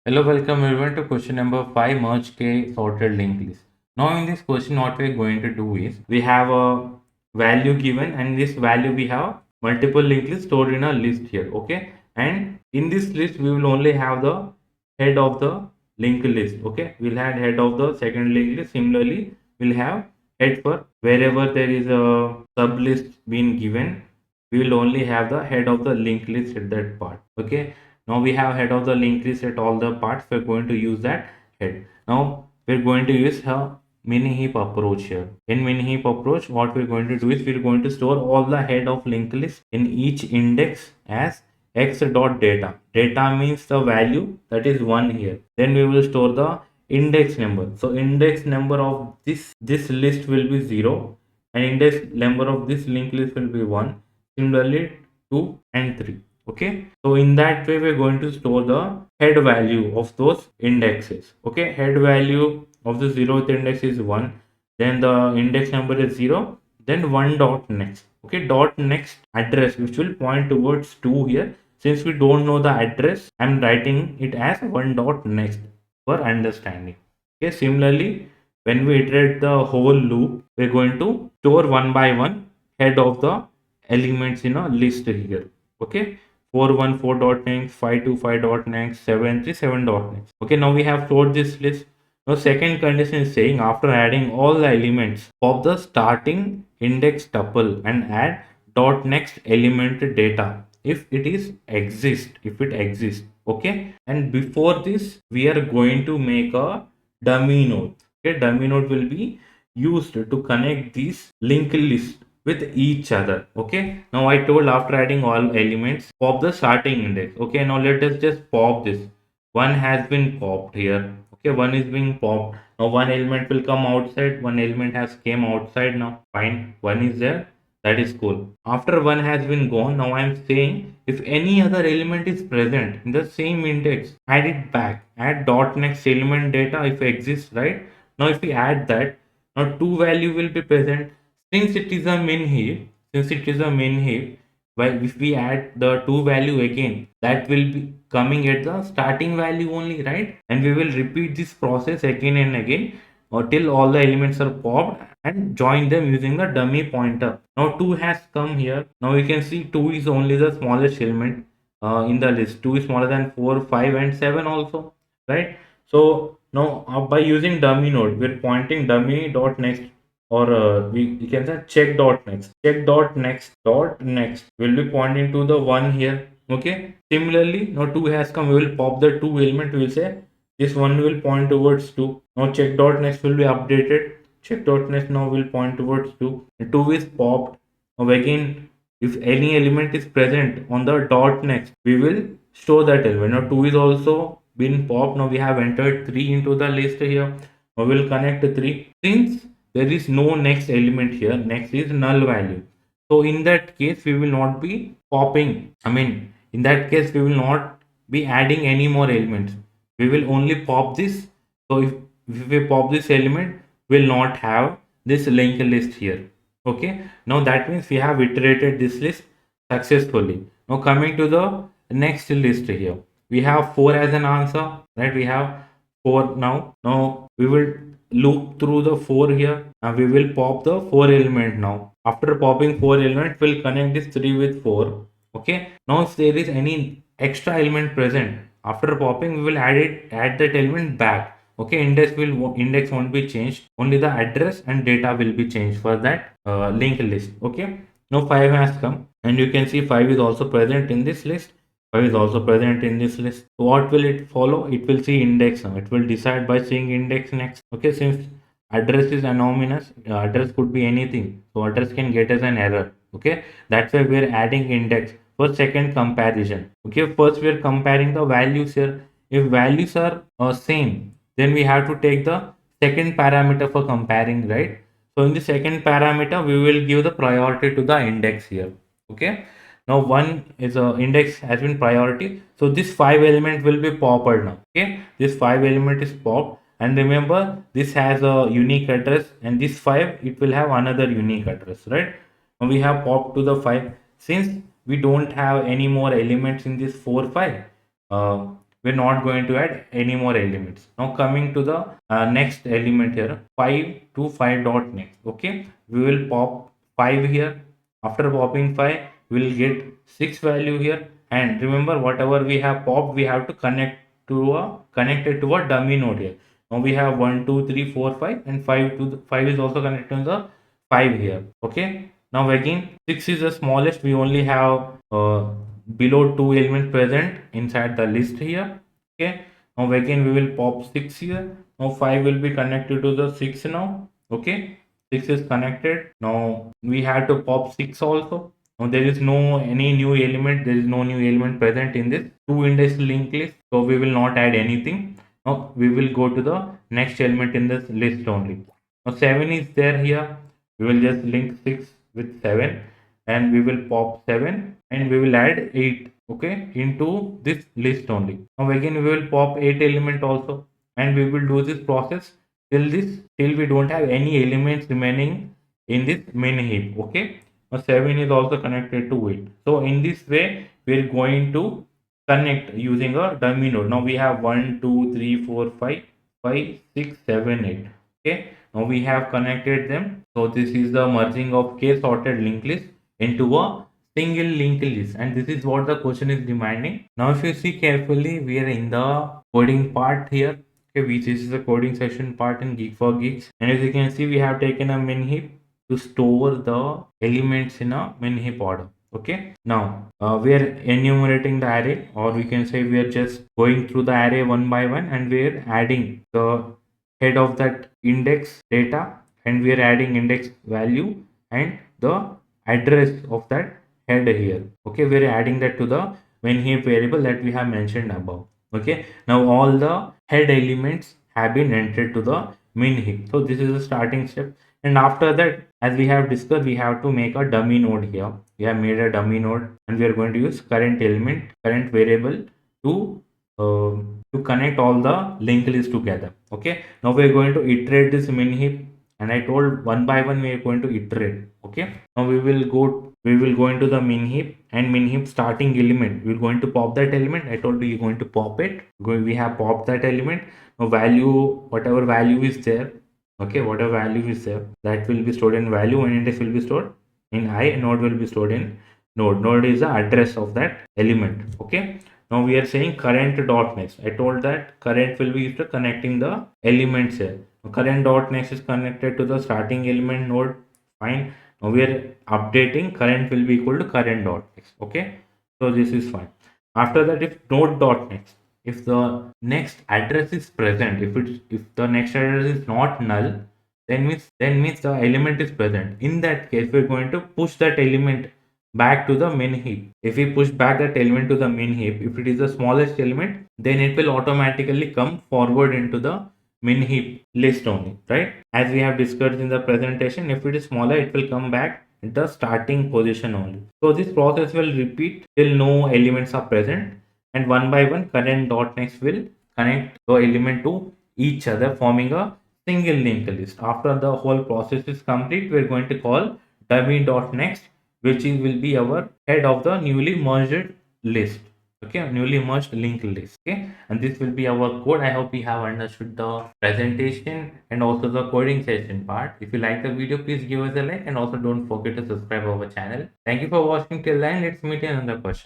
Hello, welcome everyone to question number 5 merge k sorted linked list. Now in this question what we are going to do is we have a value given and this value we have multiple linked lists stored in a list here, okay, and in this list we will only have the head of the linked list, okay. We'll have head of the second linked list. Similarly we'll have head for wherever there is a sub list being given, we will only have the head of the linked list at that part, okay. Now we have head of the linked list at all the parts. We're going to use that head. Now we're going to use a mini heap approach here. In mini heap approach, what we're going to do is we're going to store all the head of linked list in each index as x dot data. Data means the value that is 1 here. Then we will store the index number. So index number of this list will be 0 and index number of this linked list will be 1. Similarly 2 and 3. Okay, so in that way we're going to store the head value of those indexes. Okay, head value of the 0th index is 1, then the index number is 0, then 1 dot next. Okay, dot next address which will point towards 2 here. Since we don't know the address, I'm writing it as 1 dot next for understanding. Okay, similarly when we iterate the whole loop, we're going to store one by one head of the elements in a list here. Okay, 414.next, 525.next, 737.next. Okay, now we have stored this list. Now second condition is saying after adding all the elements of the starting index tuple and add dot next element data if it exists. Okay, and before this we are going to make a dummy node. Okay, dummy node will be used to connect these linked lists with each other. Okay, now I told after adding all elements pop the starting index. Okay, now let us just pop this. One has been popped here. Okay, one is being popped. Now one element will come outside, one element has came outside. Now fine, one is there, that is cool. After one has been gone, now I am saying if any other element is present in the same index, add it back. Add dot next element data if exists, right? Now if we add that, now two value will be present. Since it is a min heap, while if we add the two value again, that will be coming at the starting value only, right? And we will repeat this process again and again till all the elements are popped and join them using the dummy pointer. Now 2 has come here. Now you can see 2 is only the smallest element in the list. 2 is smaller than 4, 5 and 7 also, right? So now by using dummy node, we're pointing dummy dot next, or we can say check dot next will be pointing to the one here. Okay, similarly now 2 has come, we will pop the 2 element, we will say this one will point towards 2. Now check dot next will be updated, check dot next now will point towards 2. 2 is popped. Now again if any element is present on the dot next, we will store that element. Now 2 is also been popped. Now we have entered 3 into the list here. Now we'll connect 3. Since there is no next element here, next is null value, so in that case we will not be popping, in that case we will not be adding any more elements, we will only pop this. So if we pop this element, we'll not have this linked list here. Okay, now that means we have iterated this list successfully. Now coming to the next list here, we have 4 as an answer, right? We have 4 now. Now we will loop through the 4 here and we will pop the 4 element. Now after popping 4 element, we'll connect this 3 with 4. Okay, now if there is any extra element present after popping, we will add that element back. Okay, index won't be changed, only the address and data will be changed for that linked list. Okay, now 5 has come and you can see 5 is also present in this list. 5 is also present in this list. So what will it follow? It will see index now. It will decide by seeing index next. Okay, since address is anonymous, address could be anything. So address can get as an error. Okay, that's why we're adding index for second comparison. Okay, first we're comparing the values here. If values are same, then we have to take the second parameter for comparing, right? So in the second parameter, we will give the priority to the index here. Okay, now one is a index has been priority, so this 5 element will be popped now. Okay, this 5 element is popped, and remember this has a unique address, and this 5 it will have another unique address, right? Now we have popped to the 5. Since we don't have any more elements in this 4 5, we're not going to add any more elements. Now coming to the next element here, 5 to 5 dot next. Okay, we will pop 5 here. After popping 5, we will get 6 value here. And remember, whatever we have popped, we have to connect it to a dummy node here. Now we have 1 2 3 4 5, and 5 to the 5 is also connected to the 5 here. Okay, now again 6 is the smallest. We only have below 2 elements present inside the list here. Okay, now again we will pop 6 here. Now 5 will be connected to the 6 now. Okay, 6 is connected. Now we have to pop 6 also. Now there is no any new element. There is no new element present in this 2 index linked list. So we will not add anything. Now we will go to the next element in this list only. Now 7 is there here. We will just link 6 with 7, and we will pop 7, and we will add 8, okay, into this list only. Now again we will pop 8 element also, and we will do this process till we don't have any elements remaining in this main heap. Okay, now 7 is also connected to 8. So in this way we are going to connect using a dummy node. Now we have 1 2 3 4 5 5 6 7 8. Okay, now we have connected them. So this is the merging of k sorted linked list into a single linked list, and this is what the question is demanding. Now if you see carefully, we are in the coding part here. Okay, which is the coding session part in Geek for Geeks, and as you can see, we have taken a min heap to store the elements in a min heap order. Okay, now we are enumerating the array, or we can say we are just going through the array one by one, and we are adding the head of that index data, and we are adding index value and the address of that head here. Okay, we are adding that to the main heap variable that we have mentioned above. Okay, now all the head elements have been entered to the min heap. So this is the starting step, and after that, as we have discussed, we have to make a dummy node here. We have made a dummy node, and we are going to use current variable to connect all the linked list together. Okay, now we are going to iterate this min heap, and I told one by one we are going to iterate. Okay, now we will go into the min heap, and min heap starting element, we're going to pop that element. I told you you're going to pop it. We have popped that element. Now value, whatever value is there, okay, whatever value is there, that will be stored in value, and index will be stored in I, node will be stored in node is the address of that element. Okay, now we are saying current dot next. I told that current will be used to connecting the elements here. Current dot next is connected to the starting element node. Fine. Now we are updating current will be equal to current dot next. Okay, so this is fine. After that, if node dot next, if the next address is present, if the next address is not null, then means the element is present. In that case, we're going to push that element back to the main heap. If we push back that element to the main heap, if it is the smallest element, then it will automatically come forward into the main heap list only, right? As we have discussed in the presentation, if it is smaller, it will come back in the starting position only. So this process will repeat till no elements are present, and one by one current dot next will connect the element to each other, forming a single linked list. After the whole process is complete, we're going to call dummy dot next, which will be our head of the newly merged list. Okay, newly merged linked list. Okay, and this will be our code. I hope you have understood the presentation and also the coding session part. If you like the video, please give us a like, and also don't forget to subscribe our channel. Thank you for watching till then. Let's meet in another question.